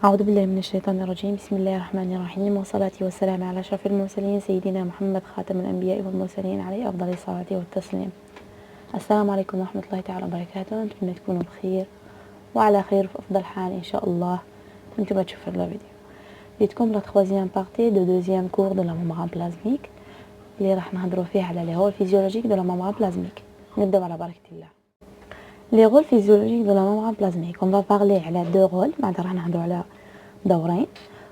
أعوذ بالله من الشيطان الرجيم. بسم الله الرحمن الرحيم، والصلاة والسلام على أشرف المرسلين سيدنا محمد خاتم الأنبياء والمرسلين عليه أفضل الصلاة والتسليم. السلام عليكم ورحمة الله تعالى وبركاته. نتمنى تكونوا بخير وعلى خير في أفضل حال إن شاء الله. كنتم تشوفوا لا فيديو جيتكم لا troisième partie de deuxième cours de la membrane plasmique اللي راح نهضروا فيه على les rôles physiologiques de la membrane plasmique. نبداو على بركة الله. Les rôles physiologiques de la membrane plasmique. On va parler على deux rôles. معناتها راح نهضروا على دورين.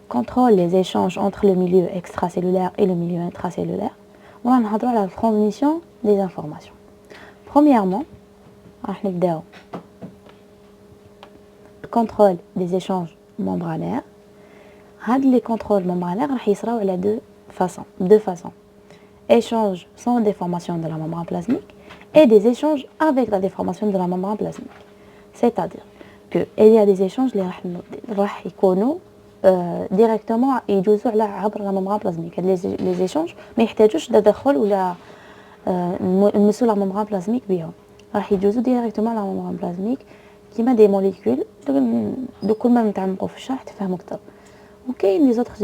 Contrôle les échanges entre le milieu extracellulaire et le milieu intracellulaire. On va نهضروا على la transmission des informations. Premièrement, راح نبداو contrôle des échanges membranaires. هاد les contrôles membranaires راح يصراو على deux façons. Échange sans déformation de la membrane plasmique et des échanges avec la déformation de la membrane plasmique. C'est-à-dire qu'il y a des échanges اللي راح يكونوا directement يجوزوا على عبر la membrane plasmique. les échanges ما يحتاجوش تدخل ولا نمسوا la membrane plasmique بيهم. راح يجوزوا directement على la membrane plasmique كيما des molécules. دو كل ما نتعمقوا في الشرح تفهموا أكثر. وكاين les autres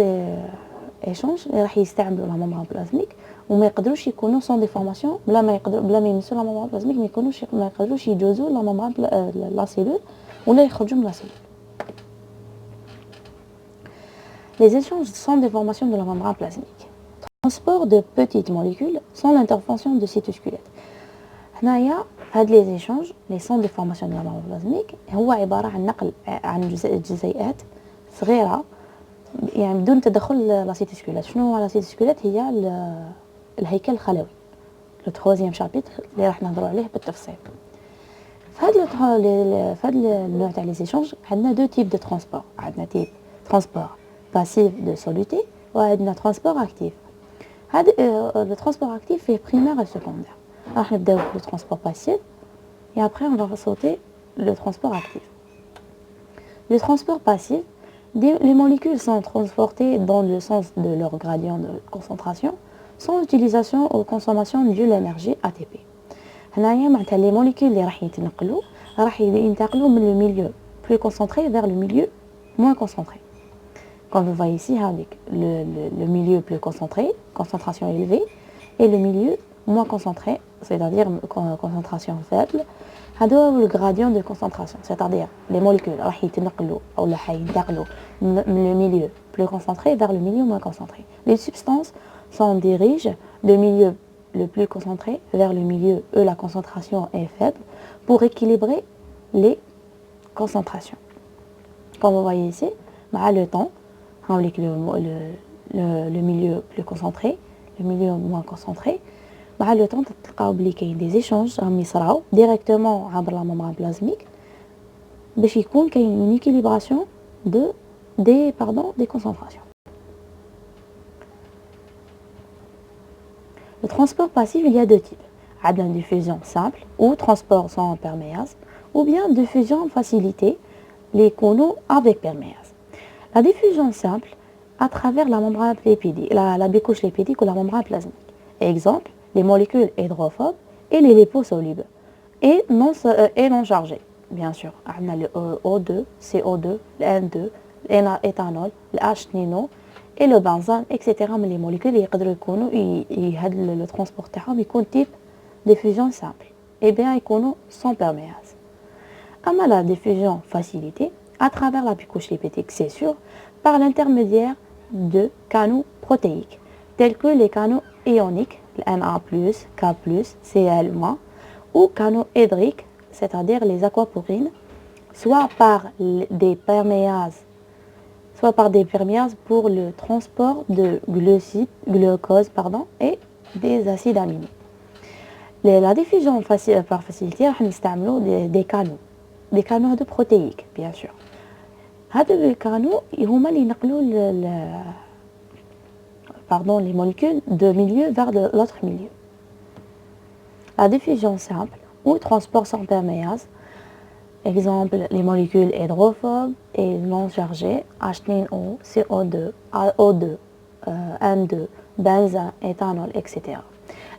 échanges اللي راح يستعملوا la membrane plasmique وما يقدروش يكونوا sans déformation بلا ما يمسوا la membrane plasmique ما يقدروش يجوزوا la membrane la cellule ولا يخرجوا من la cellule. Les échanges sans déformation de la membrane plasmique. Transport de petites molécules sans l'intervention de cytosquelette. هنايا هاد les échanges les sans déformation de la membrane plasmique هو عبارة عن نقل عن جزيئات صغيرة يعني بدون تدخل لا cytosquelette. شنو هو لا cytosquelette؟ هي الهيكل الخلوي. لو troisième chapitre اللي راح نهضروا عليه بالتفصيل. فهاد النوع تاع les échanges عندنا deux types de transport. عندنا type transport passif de soluté وعندنا transport actif. هذا le transport actif fait primaire et secondaire. راح نبداو le transport passif et après on va sauter le transport actif. Le transport passif, les molécules sont transportées dans le sens de leur gradient de concentration sans utilisation ou consommation de l'énergie ATP. هنايا معناتها les molécules اللي راح يتنقلوا راح ينتقلوا من le milieu plus concentré vers le milieu moins concentré. Comme vous voyez ici, avec le milieu plus concentré, concentration élevée, et le milieu moins concentré, c'est-à-dire concentration faible, هذا le gradient de concentration, c'est-à-dire les molécules راح يتنقلوا أو راح ينتقلوا من le milieu plus concentré vers le milieu moins concentré. Les substances s'en dirigent du milieu le plus concentré vers le milieu où la concentration est faible pour équilibrer les concentrations. Comme vous voyez ici, avec le temps, avec le milieu plus concentré, le milieu moins concentré, avec le temps, تلقاو كاين des échanges راهم يصراو directement عبر la membrane plasmique باش يكون كاين une équilibration des concentrations. Le transport passif, il y a deux types. عندنا une diffusion simple ou transport sans perméase ou bien diffusion facilitée les canaux avec perméase. La diffusion simple à travers la membrane lipidique, la bicouche lipidique ou la membrane plasmique. Exemple, les molécules hydrophobes et les liposolubles et non chargées. Bien sûr, on a le O2, CO2, le N2, l'éthanol, le H2O et le benzène, etc. Mais les molécules يقدروا يكونوا le transport تاعهم يكون type diffusion simple. Et bien يكونوا sans perméase. أما la diffusion facilitée à travers la bicouche lipidique, c'est sûr, par l'intermédiaire de canaux protéiques, tels que les canaux ioniques, Na+, K+, Cl-, ou canaux hydriques, c'est-à-dire les aquaporines, soit par des perméases pour le transport de glucose et des acides aminés. La diffusion par facilité, on utilise des canaux de protéiques, bien sûr. هذا الكانو هما اللي ينقلوا les molécules de milieu vers l'autre milieu. La diffusion simple ou transport sans perméase, exemple les molécules hydrophobes et non chargées, H2O, CO2, O2, N2, benzène, éthanol, etc.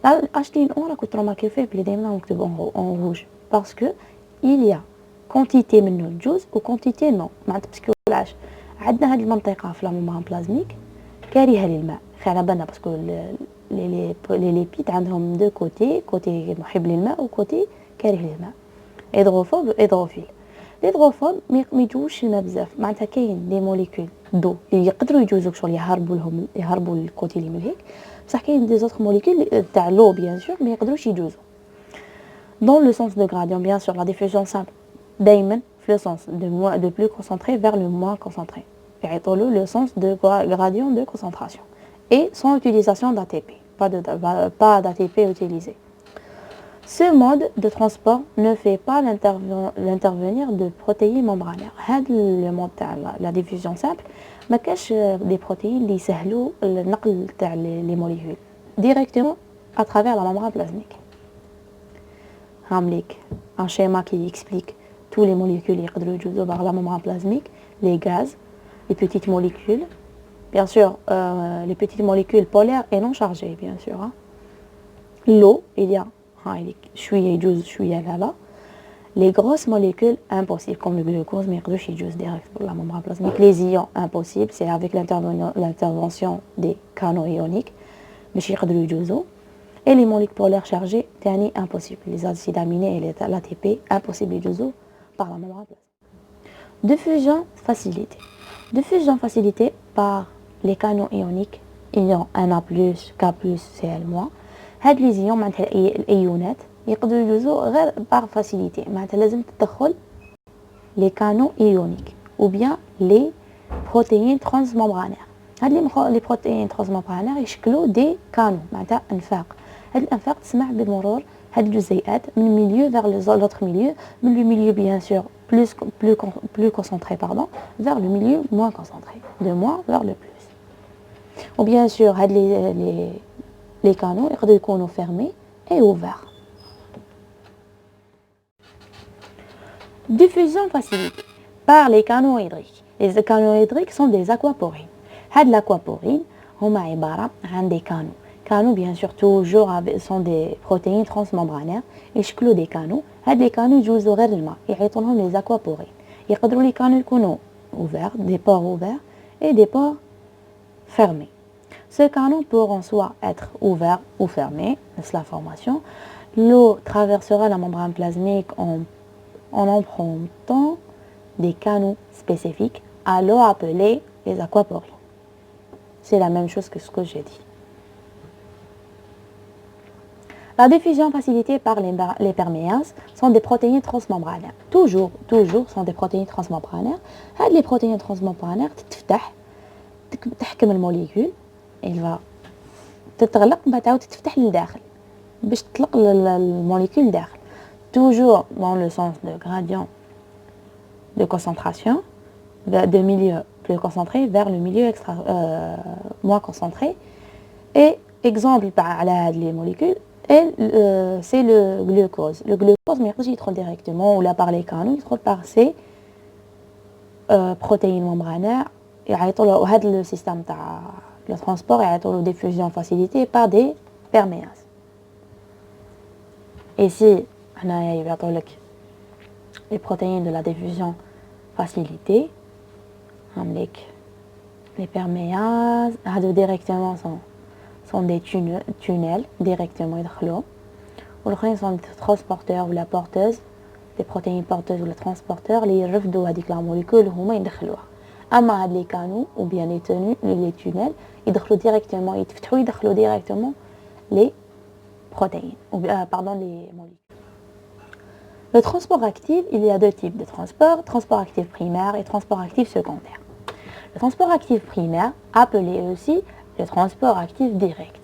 La H2O راكم تروماركيو فيه بلي دائما مكتوب en rouge parce que il y a quantité منه تجوز و quantité non. معناتها باسكو علاش عندنا هذه المنطقة في لا ممبران بلازميك كارهة للماء، على بالنا باسكو لي ليبيد عندهم دو كوتي محب للماء وكوتي كاره للماء، هيدروفوب وهيدروفيل. الهيدروفوب ما يجوش الماء بزاف، معناتها كاين دي موليكول دو اللي يقدروا يجوزوا شغل يهربوا الكوتي اللي من هيك، بصح كاين دي زوتر موليكول تاع لو بيان سور ما يقدروش يجوزوا. Dans le sens de gradient, bien sûr, la diffusion simple, دايما في le sens de plus concentré vers le moins concentré. Le sens de gradient de concentration. Et sans utilisation d'ATP, pas d'ATP utilisé. Ce mode de transport ne fait pas l'intervenir de protéines membranaires. Le mode de la diffusion simple, ما كاش des protéines اللي يسهلوا النقل تاع les molécules directement à travers la membrane plasmique. Un schéma qui explique tous les molécules qui sont par la membrane plasmique, les gaz, les petites molécules, bien sûr les petites molécules polaires et non chargées, bien sûr. Hein. L'eau, il y a là. Les grosses molécules, impossible, comme le glucose, mais direct pour la membrane plasmique. Les ions, impossible, c'est avec l'intervention des canaux ioniques, mais et les molécules polaires chargées, c'est impossible. Les acides aminés et l'ATP, impossible de jouer par la membrane plasmique. Diffusion facilitée. Diffusion facilitée par les canaux ioniques, ions Na+, K+, Cl-. هاد les ions معناتها الايونات يقدروا يجوزوا غير par facilité، معناتها لازم تدخل les canaux ioniques ou bien les protéines transmembranaires. هاد les protéines transmembranaires يشكلوا des canaux معناتها انفاق. هاد الانفاق تسمح بمرور هاد الجزيئات من milieu vers l'autre milieu، من le milieu bien sûr plus concentré vers le milieu moins concentré، de moins vers le plus. Ou bien sûr هاد les canaux يقدروا يكونوا fermés et ouverts. Diffusion facilitée par les canaux hydriques. Les canaux hydriques sont des aquaporines. هاد l'aquaporine هما عبارة عن des canaux. Canaux bien sûr toujours sont des protéines transmembranaires يشكلوا des canaux. هاد les canaux يجوزوا غير الماء يعيطوا لهم les aquaporines. يقدروا les canaux يكونوا ouverts, des pores ouverts et des pores fermés. Ces canaux pourront soit être ouverts ou fermés, c'est la formation. L'eau traversera la membrane plasmique en empruntant des canaux spécifiques, alors appelés les aquaporines. C'est la même chose que ce que j'ai dit. La diffusion facilitée par les perméases sont des protéines transmembranaires. Toujours sont des protéines transmembranaires. Les protéines transmembranaires تحكم الموليكول، il va تتغلق بعد تعاود تفتح للداخل باش تطلق الموليكول للداخل. Toujours dans le sens de gradient de concentration, de milieu plus concentré vers le milieu moins concentré. Et exemple على هاد les molécules c'est le glucose. Le glucose ما يقدرش يدخل directement ولا par les canaux، يدخل par ces protéines membranaires. يعيطوا له هذا le système تاع le transport يعيطوا له diffusion facilitée par des perméases. Ici هنايا يعطوا لك les protéines de la diffusion facilitée. Les perméases هادو directement sont des tunnels directement يدخلوا، والاخرين sont des transporteurs ou la porteuse des protéines porteuses ou le transporteur اللي يرفدوا هذيك لا موليكول هما يدخلوها. اما هاد لي كانو ou bien les tunnels يدخلوا directement يتفتحوا يدخلوا directement les protéines ou pardon les molécules. Le transport actif, il y a deux types de transport actif primaire et transport actif secondaire. Le transport actif primaire, appelé aussi le transport actif direct,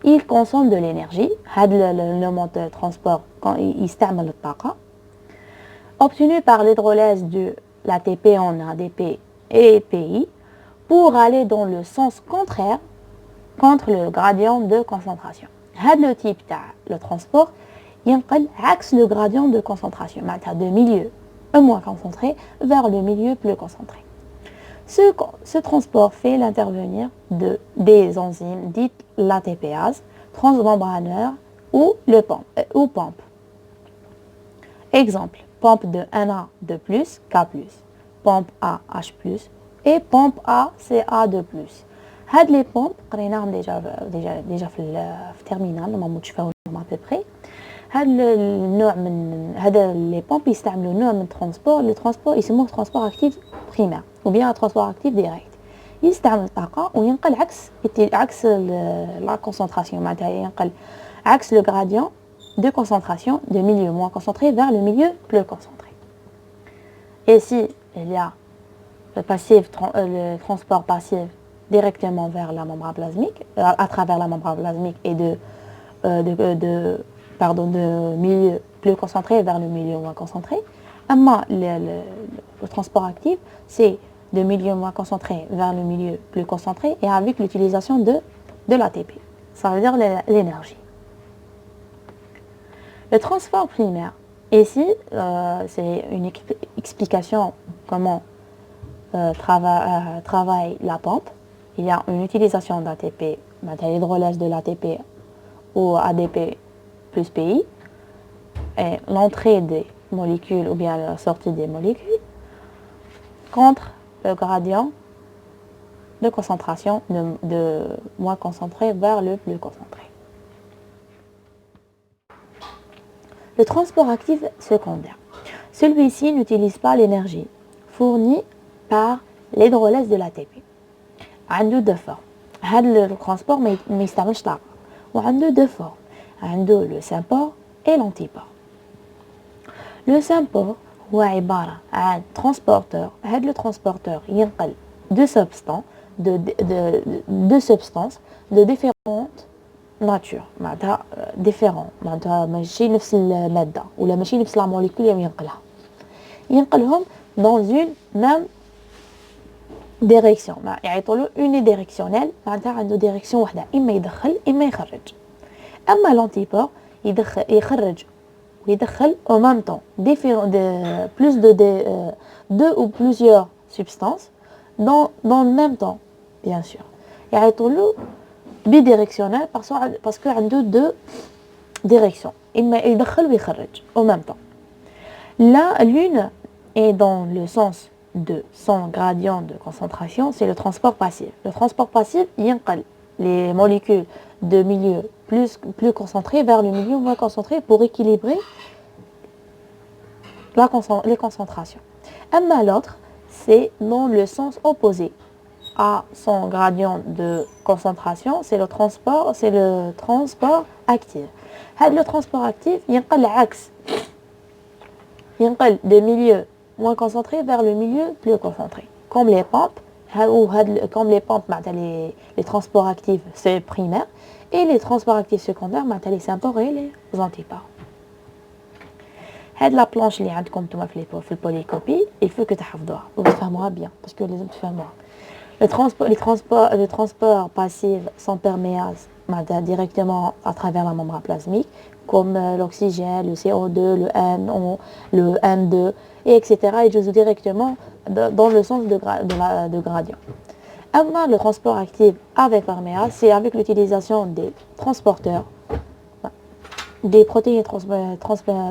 il consomme de l'énergie, le mode de transport quand il استعمل الطاقة, obtenu par l'hydrolyse de l'ATP en ADP et API pour aller dans le sens contraire contre le gradient de concentration. Le type de transport ينقل عكس le gradient de concentration, de milieu moins concentré vers le milieu plus concentré. Ce transport fait l'intervenir des enzymes dites l'ATPase, transmembraneur ou pompe. Exemple, pompe de Na2+, K+, pompe A H+, et pompe A, c'est A de plus. هاد les pompes قريناهم déjà في الترمينال ما تشوفوهم à peu près. هاد النوع من هذا les pompes يستعملوا نوع من transport. le transport يسموه transport actif primaire ou bien transport actif direct. يستعمل الطاقة وينقل عكس la concentration معناتها ينقل عكس le gradient de concentration de milieu moins concentré vers le milieu plus concentré. Et si il y a le transport passif directement vers la membrane plasmique, à travers la membrane plasmique et de milieu plus concentré vers le milieu moins concentré. Le transport actif, c'est de milieu moins concentré vers le milieu plus concentré et avec l'utilisation de l'ATP. Ça veut dire l'énergie. Le transport primaire, ici, c'est une explication comment travaille la pompe. Il y a une utilisation d'ATP, l'hydrolase de l'ATP au ADP plus PI, et l'entrée des molécules ou bien la sortie des molécules contre le gradient de concentration de moins concentré vers le plus concentré. Le transport actif secondaire. Celui-ci n'utilise pas l'énergie fournie par l'hydrolase de l'ATP. عنده deux formes. هذا le transport ما يستعملش طاقة. وعنده deux formes. عنده le sympore et l'antipore. Le sympore هو عبارة عن transporteur. هذا le transporteur ينقل deux substances de différentes natures. معناتها différents. معناتها ماشي نفس المادة ولا ماشي نفس la molécule اللي ينقلهم dans une même direction. يعيطوا له unidirectionnel معناتها عنده direction واحدة إما يدخل إما يخرج. أما l'antipore يخرج ويدخل en même temps plus de deux ou plusieurs substances dans le même temps bien sûr. يعيطوا له bidirectionnel parce que عنده deux directions إما يدخل ويخرج en même temps. Là, l'une est dans le sens de son gradient de concentration, c'est le transport passif. Le transport passif, ينقل les molécules de milieu plus concentré vers le milieu moins concentré pour équilibrer les concentrations. Mais l'autre, c'est dans le sens opposé à son gradient de concentration, c'est le transport actif. Le transport actif, ينقل العكس. ينقل de milieu moins concentré vers le milieu plus concentré. Comme les pompes, les transports actifs c'est primaire et les transports actifs secondaires, les sympores et les antipores. هاد la planche اللي عندكم نتوما في البوليكوبي, il faut que تحفظوها وتفهموها bien parce que لازم تفهموها. Les transports passifs sont perméables directement à travers la membrane plasmique, comme l'oxygène, le CO2, le NO, le N2, etc. Ils jouent directement dans le sens de gradient. Le transport actif avec perméable, c'est avec l'utilisation des transporteurs, des protéines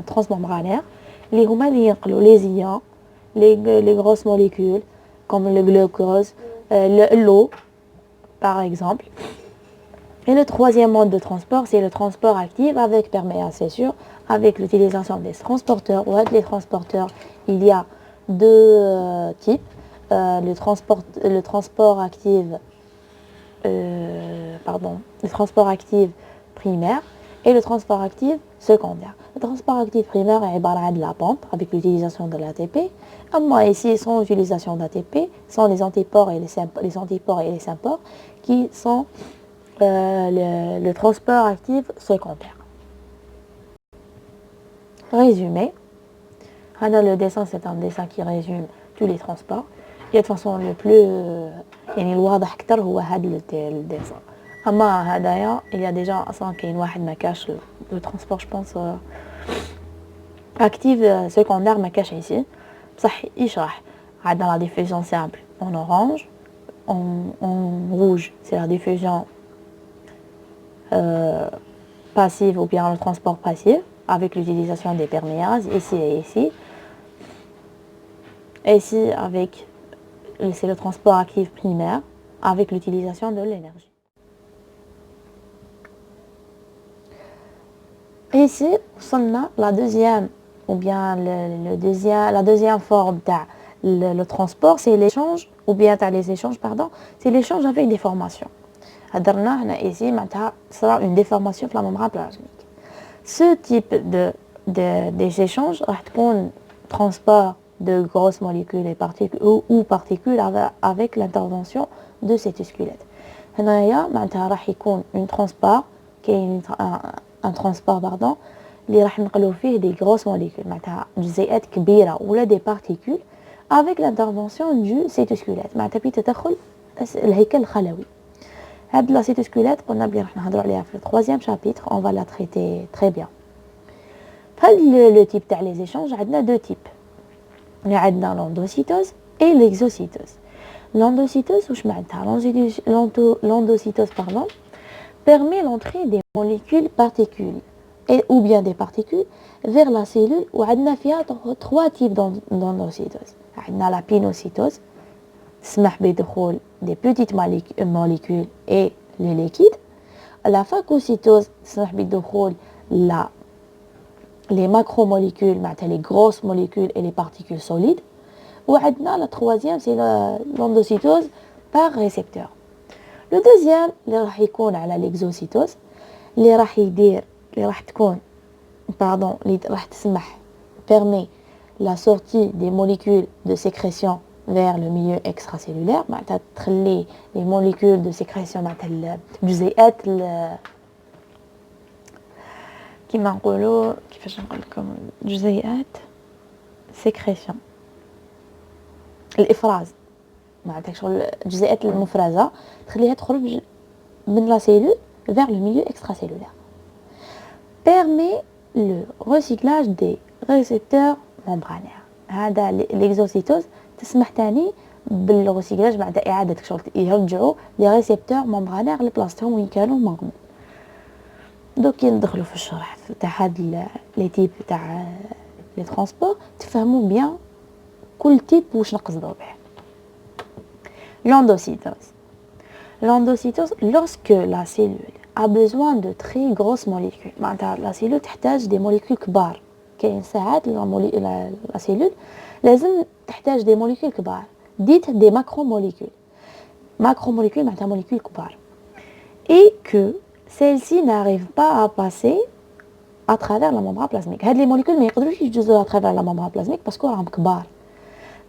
transmembranaires, les ions, les grosses molécules, comme le glucose, l'eau, par exemple. Et le troisième mode de transport, c'est le transport actif avec perméable, c'est sûr, avec l'utilisation des transporteurs. Ouais, les transporteurs, il y a deux types. Le transport actif primaire et le transport actif secondaire. Le transport actif primaire est de la pompe avec l'utilisation de l'ATP. Ici, sans utilisation d'ATP, sont les antipores et les sympores qui sont le transport actif secondaire. Résumé. Le dessin, c'est un dessin qui résume tous les transports. Et de toute façon, le plus الواضح أكتر هو هذا الدessin. Il y a déjà كاين واحد ما كاش le transport, je pense, actif secondaire ما كاش ici. بصح يشرح عندنا la diffusion simple en orange, en rouge, c'est la diffusion passive ou bien le transport passif avec l'utilisation des perméases ici et ici. Ici avec c'est le transport actif primaire avec l'utilisation de l'énergie. Et ici, on a la deuxième, ou bien la deuxième forme le transport, c'est l'échange, ou bien les échanges, pardon, c'est l'échange avec des formations. Ici, sera une déformation de la membrane plasmique. Ce type des échanges va transport de grosses molécules et particules ou particules avec l'intervention de cytosquelettes. هنايا معناتها راح يكون un transport كاين un transport pardon اللي راح نقلو فيه des grosses molécules معناتها جزيئات كبيرة ولا des particules avec l'intervention du cytosquelette معناتها بتدخل الهيكل الخلوي. هاد la cytosquelette قلنا بلي راح نهضروا عليها في le troisième chapitre, on va la traiter très bien. le type تاع les échanges عندنا deux types. عندنا l'endocytose et l'exocytose. L'endocytose واش معناتها l'endocytose pardon permet l'entrée des molécules particules et ou bien des particules vers la cellule وعندنا فيها trois types d'endocytose. عندنا la pinocytose تسمح بدخول des petites molécules et les liquides. La phagocytose تسمح بدخول les macromolécules, les grosses molécules et les particules solides. Ou la troisième, c'est l'endocytose par récepteur. Le deuxième, l'exocytose, permet la sortie des molécules de sécrétion vers le milieu extracellulaire. Les molécules de sécrétion, كما نقولوا كيفاش نقول لكم جزيئات سكريشن الافراز معناتها شغل الجزيئات المفرزه تخليها تخرج من لا سيلول vers le milieu extracellulaire permet le recyclage des récepteurs membranaires. هذا l'exocytose تسمح تاني بالريسيكلاج بعد اعاده شغل يرجعوا لي ريسبتور ممبرانير لبلاصتهم وين كانوا موجودين. دوك ندخلوا في الشرح تاع هاد لي تيب تاع لي ترونسبور تفهموا بيان كل تيب واش نقصدوا به. L'endocytose, lorsque la cellule a besoin de très grosses molécules, la cellule تحتاج des molécules كبار. كاين ساعات la cellule لازم تحتاج des molécules كبار dites des macromolécules معناتها molécules كبار et que celles-ci n'arrivent pas à passer à travers la membrane plasmique. هاد les molécules ما يقدروش يجوزوا à travers la membrane plasmique parce que راهم كبار.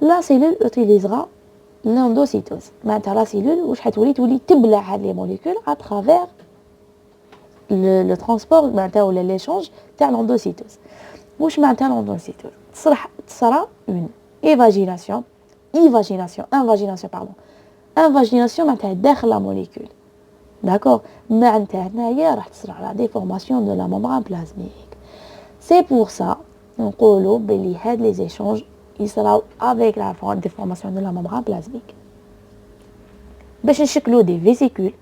La cellule utilisera l'endocytose. معناتها la cellule واش حتولي تبلع هاد les molécules à travers le transport معناتها ولا l'échange تاع l'endocytose. واش معناتها l'endocytose تصرى une invagination معناتها داخل la molécule. D'accord, معناتها هنايا راح تصرى la déformation de la membrane plasmique. C'est pour ça نقولوا بلي هاد les échanges يصراو avec la déformation de la membrane plasmique. باش نشكلوا des vésicules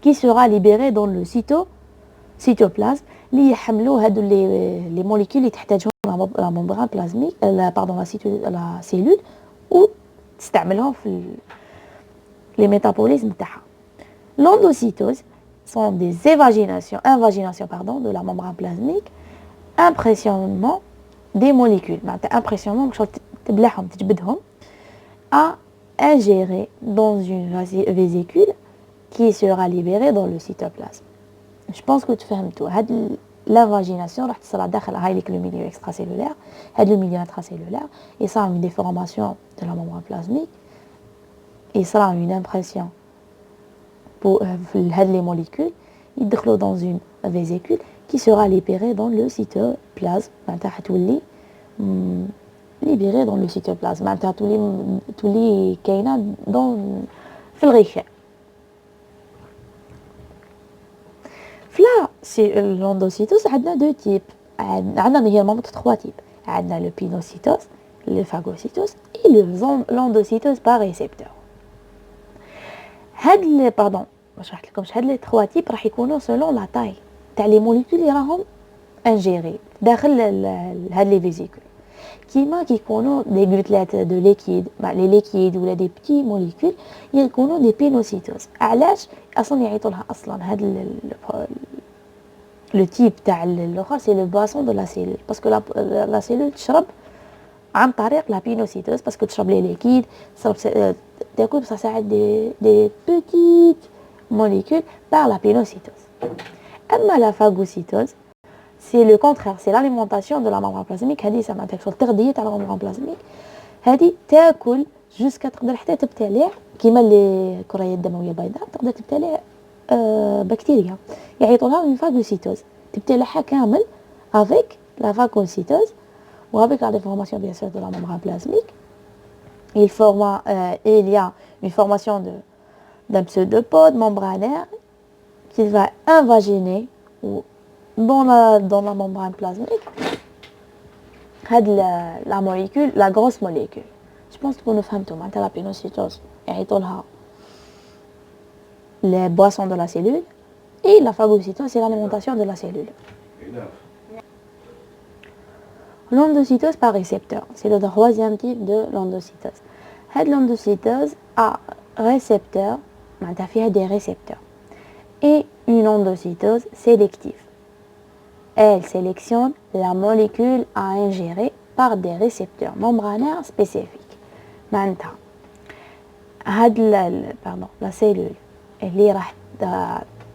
qui sera libérée dans le cytoplasme اللي يحملوا هادو les molécules اللي تحتاجهم la membrane plasmique la cellule ou تستعملهم في les métabolismes تاعها. L'endocytose sont des invaginations de la membrane plasmique, impressionnement des molécules, impressionnement تبلعهم تجبدهم à ingérer dans une vésicule qui sera libérée dans le cytoplasme. Je pense que tu فهمتوا هاد l'invagination راح تصرى داخل هايليك le milieu extracellulaire هاد le milieu intracellulaire et ça une déformation de la membrane plasmique et ça une impression pour هاد les molécules يدخلوا dans une vésicule qui sera libérée dans le cytoplasme معناتها حتولي libérée dans le cytoplasme معناتها تولي كاينه في الغشاء. فلا l'endocytose عندنا deux types عندنا هي trois types عندنا le pinocytose le phagocytose et l'endocytose par récepteur. هاد باش شرحت لكمش هاد لي trois types راح يكونوا selon la taille تاع لي موليكول اللي راهم انجيري داخل هاد لي فيزيكول. كيما كيكونوا دي جلوتلات دو ليكيد لي ليكيد ولا دي بتي موليكول يكونوا دي بينوسيتوز. علاش اصلا يعيطوا لها اصلا هاد لو تيب تاع الاخر سي لو بواسون دو لا سيلول باسكو لا سيلول تشرب عن طريق لا بينوسيتوز باسكو تشرب لي ليكيد تشرب تاكل بصح ساعات دي بوتيت موليكول par la pénocytose. أما la phagocytose c'est le contraire, c'est l'alimentation de la membrane plasmique. هذه سما تاكل التغذية تاع la membrane plasmique. هذه تاكل جوسكا تقدر حتى تبتلع كيما اللي الكريات الدموية البيضاء تقدر تبتلع بكتيريا يعيطوا لها une phagocytose تبتلعها كامل avec la phagocytose ou avec la déformation bien sûr de la membrane plasmique. Il y a une formation d'un pseudopode membranaire qui va invaginer dans la membrane plasmique la molécule, la grosse molécule. Je pense que nous فهمتوا معناتها la pénocytose يعيطوا لها les boissons de la cellule et la phagocytose c'est l'alimentation de la cellule. L'endocytose par récepteur, c'est le troisième type de l'endocytose. L'endocytose a récepteur, معناتها فيها des récepteurs. Et une endocytose sélective. Elle sélectionne la molécule à ingérer par des récepteurs membranaires spécifiques. Maintenant, la cellule اللي راح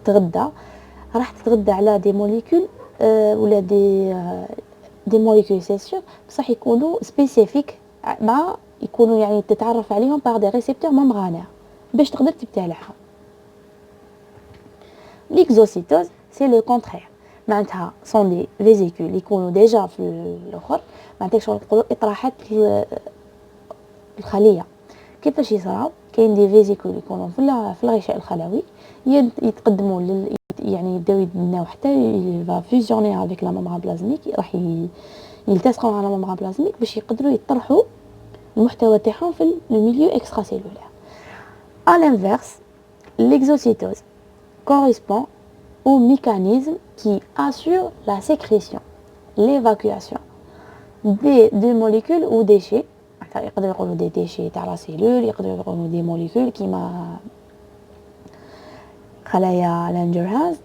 تتغذى على des molécules ولا des molécules c'est sûr بصح يكونوا spécifiques مع يكونوا يعني تتعرف عليهم par des récepteurs membranaires باش تقدر تبتلعهم. L'exocytose c'est le contraire. معناتها sont des vésicules يكونوا déjà في الاخر معناتها شغل نقولوا اطراحات الخليه. كيفاش يصراو؟ كاين دي فيزيكول يكونوا في الغشاء الخلوي يتقدموا يعني يبداو يتبناو حتى يفا فيزيوني افيك لا ممبران بلازميك راح يلتصقوا على ممبران بلازميك باش يقدروا يطرحوا المحتوى تاعهم في الميليو اكسترا سيلولار. À l'inverse, l'exocytose correspond au mécanisme qui assure la sécrétion, l'évacuation des molécules ou déchets. يقدروا يقولوا des déchets تاع la cellule يقدروا يقولوا des molécules كيما خلايا لانجرهانز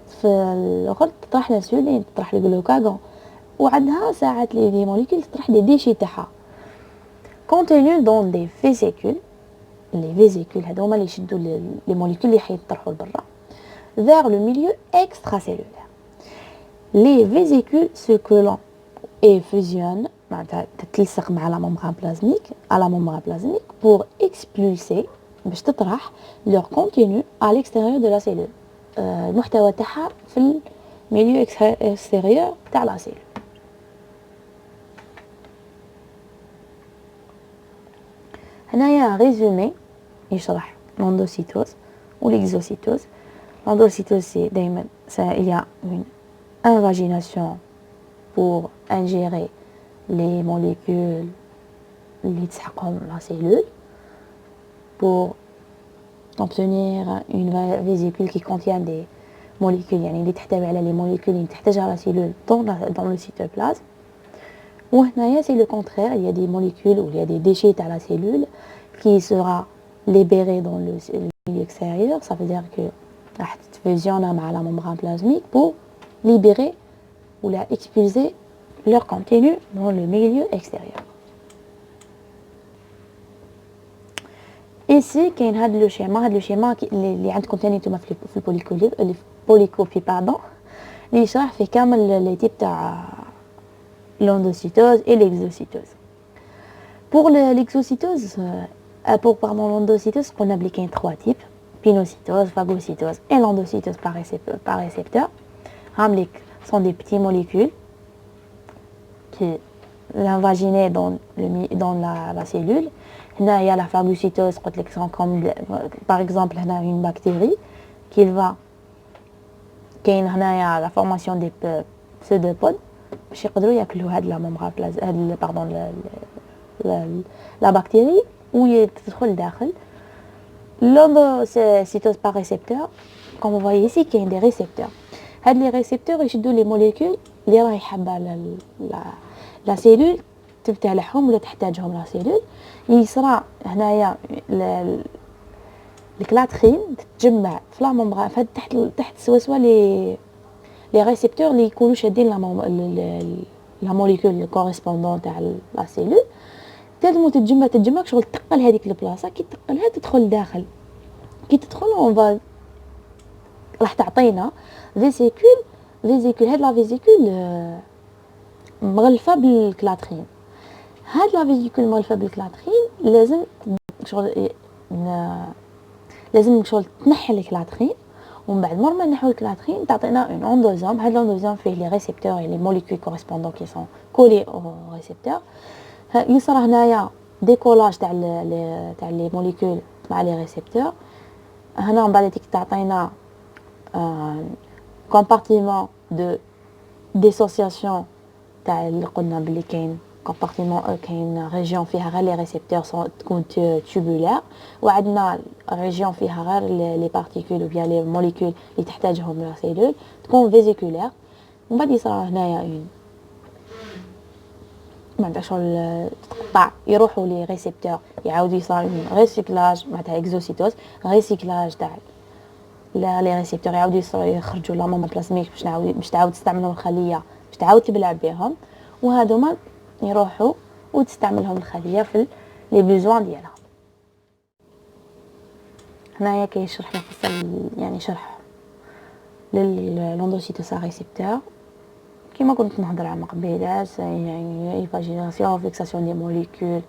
في الاخر تطرح للسيلول تطرح الجلوكاغون وعندها ساعات لي دي موليكول تطرح دي ديشي تاعها contenu dans des vésicules. Les vésicules هذوما اللي يشدوا لي موليكول اللي حيطرحوا لبرا vers le milieu extracellulaire. Les vésicules se collent et fusionnent معناتها تتلصق مع la membrane plasmique pour expulser باش تطرح leur contenu à l'extérieur de la cellule. المحتوى تاعها في الميليو extérieur تاع la cellule. هنايا ريزومي يشرح l'endocytose ou l'exocytose. L'endocytose c'est دايما il y a une invagination pour ingérer les molécules اللي تسحقهم la cellule pour obtenir une vésicule qui contient des molécules يعني اللي تحتوي على les molécules اللي تحتاجها la cellule dans le cytoplasme. وهنايا c'est le contraire, il y a des molécules ou il y a des déchets à la cellule qui sera libéré dans le milieu extérieur. Ça veut dire que راح تتفيزيونا مع la membrane plasmique pour libérer ou la expulser leur contenu dans le milieu extérieur. Ici كاين هذا لو شيما اللي عندكم ثاني نتوما في البوليكوبي اللي يشرح في كامل لي تيب تاع l'endocytose et l'exocytose. Pour l'exocytose, l'endocytose, on a qu'il y a 3 types, pinocytose, phagocytose et l'endocytose par récepteur. Sont des petites molécules qui l'invaginent dans la cellule. Il y a la phagocytose, comme par exemple une bactérie qui va la formation des pseudopodes. باش يقدروا ياكلوا هاد لا ممبران هاد باردون لا بكتيري وتدخل داخل l'endocytose par récepteur. Comme vous voyez ici qu'il y a des récepteurs. هاد les récepteurs يشدوا les molécules اللي راهي حابه la cellule تاعهم ولا تحتاجهم لا سيلول يصرى هنايا الكلاترين تتجمع في لا ممبران تحت سوا لي ريسبتور اللي يكونوا شادين لا موليكول كوريسبوندون تاع لا سيلول تتجمع شغل تقل هذيك البلاصه كي تقلها تدخل داخل كي تدخل اون فا راح تعطينا فيزيكول هاد لا فيزيكول مغلفه بالكلاترين هاد لا فيزيكول مغلفه بالكلاترين لازم شغل تنحي الكلاترين ومن بعد ما نحو الكلاترين تعطينا اون اندوزوم هاد الاندوزوم فيه لي ريسبتور لي موليكول كوريسبوندون كي سون كولي او ريسبتور يصرى هنايا ديكولاج تاع لي موليكول مع لي ريسبتور هنا من بعد تعطينا كومبارتيمون دو ديسوسياسيون تاع اللي قلنا بلي كاين كومبارتيمون كاين ريجيون فيها غير لي ريسبتور تكون تيوبولار وعندنا ريجيون فيها غير لي بارتيكول وبيان لي موليكول اللي تحتاجهم لا سيلول تكون فيزيكولار ومن بعد يصرى هنايا اون معناتها شغل تقطع يروحوا لي ريسبتور يعاودوا يصير ريسيكلاج معناتها اكزوسيتوز ريسيكلاج تاع لي ريسبتور يعاودوا يخرجوا لا ماما بلازميك باش تعاود تستعملهم الخليه باش تعاود تبلع بهم وهذوما يروحوا وتستعملهم الخليه في لي بيزوان ديالها هنايا كيشرح نفصل يعني شرح للوندوسيتوس ريسبتور كيما كنت نهضر على قبيلات يعني ايفاجيناسيون فيكساسيون دي موليكول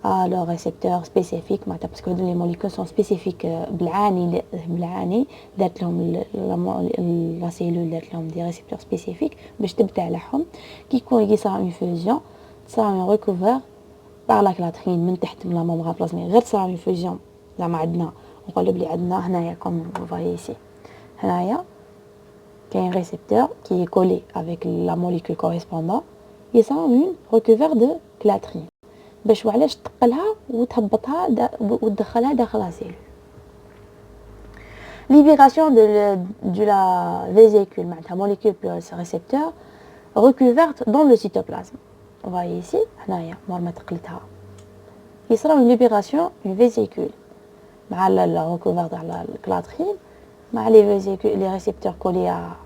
لو ريسبتور سبيسيفيك معناتها باسكو هادو لي موليكول سون سبيسيفيك بالعاني دارت لهم لا سيلول دارت لهم دي ريسبتور سبيسيفيك باش تبدع لهم كي يكون يصرا اون فيوزيون تصرا اون ريكوفر بار لا كلاترين من تحت من لا ممبران بلازمي غير تصرا اون فيوزيون زعما عندنا نقولوا بلي عندنا هنايا كوم فوايي سي هنايا كاين ريسبتور كي كولي افيك لا موليكول كوريسبوندون يصرا اون ريكوفر دو كلاترين باش وعلاش تقلها وتهبطها وتدخلها داخل لا سيلول libération de la vésicule معناتها molécule plus récepteur recouverte dans le cytoplasme on va ici هنايا ما تقلتها يصرا une libération une vésicule مع la recouverte على الكلاترين مع les vésicules les récepteurs collés à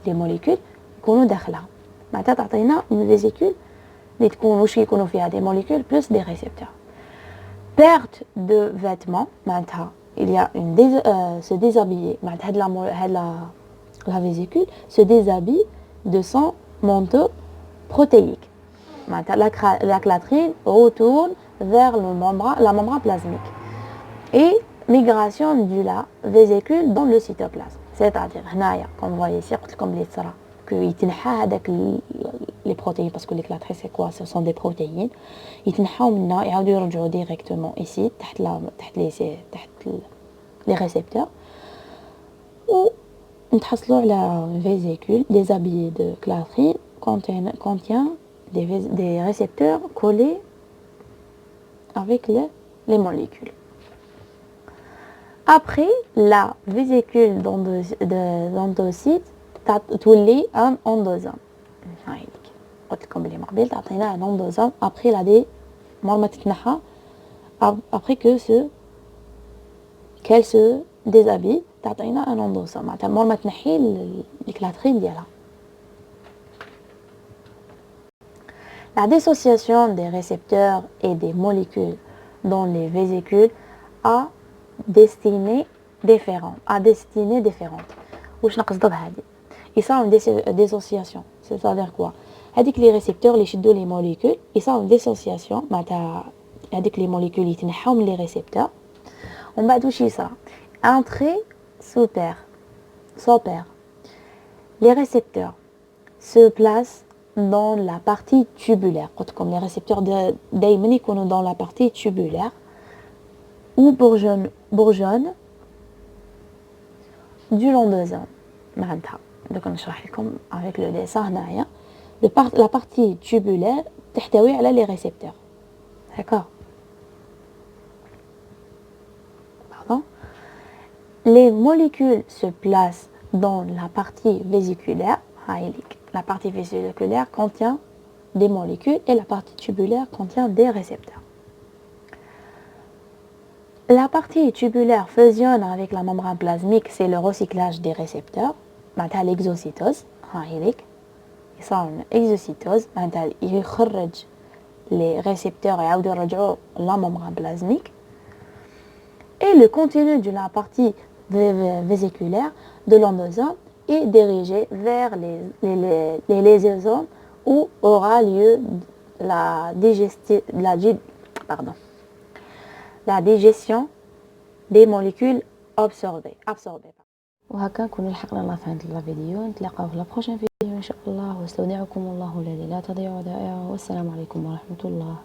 les molécules يكونوا داخلها معناتها تعطينا une vésicule اللي تكون واش يكونوا فيها دي موليكول بلس دي ريسبتور perte de vêtements معناتها il y a une se déshabiller معناتها هاد la vésicule se déshabille de son manteau protéique معناتها la clatrine retourne vers la membrane plasmique et migration de la vésicule dans le cytoplasme c'est-à-dire هنايا comme voyez ici قلت لكم اللي تصرا يتنحى هذاك لي بروتيين باسكو لي كلاتري سي كوا سو سون دي بروتيين يتنحاو منا يعاودوا يرجعوا ديريكتومون ايسي تحت لي ريسبتور و نتحصلوا على فيزيكول ديزابيي دو كلاترين contient des récepteurs collés avec les molécules. Après la vésicule d'endocyte تولي ان اندوزوم هايليك قلت لكم بلي مقبل تعطينا ان اندوزوم ابري لا دي ما تتنحى ابري كو سو كيل سو ديزابي تعطينا ان اندوزوم معناتها ما تنحي الكلاترين ديالها la dissociation des récepteurs et des molécules dans les vésicules a destinée différente واش نقصدوا بهذه ils sont en dissociation c'est-à-dire quoi هذيك les récepteurs اللي يشدوا les molécules ils sont en dissociation معناتها هذيك les molécules يتنحوا من les récepteurs ومن بعد واش يصرى entrée s'opère les récepteurs se placent dans la partie tubulaire قلت لكم les récepteurs دائما يكونوا dans la partie tubulaire ou bourgeonnent du l'endosome معناتها دوك نشرح لكم avec le dessin هنايا la partie tubulaire تحتوي على les récepteurs d'accord pardon les molécules se placent dans la partie vésiculaire la partie vésiculaire contient des molécules et la partie tubulaire contient des récepteurs. La partie tubulaire fusionne avec la membrane plasmique, c'est le recyclage des récepteurs, معناتها l'exocytose. يصير exocytose معناتها يخرج les récepteurs يعاودوا يرجعوا la membrane plasmique. Et le contenu de la partie vésiculaire de l'endosome est dirigé vers les lysosomes où aura lieu la digestion des molécules absorbées. وهكا نكون لحقنا لا فان لا فيديو. نتلاقاو في لا بروشين فيديو ان شاء الله، واستودعكم الله الذي لا تضيع ودائعه، والسلام عليكم ورحمه الله.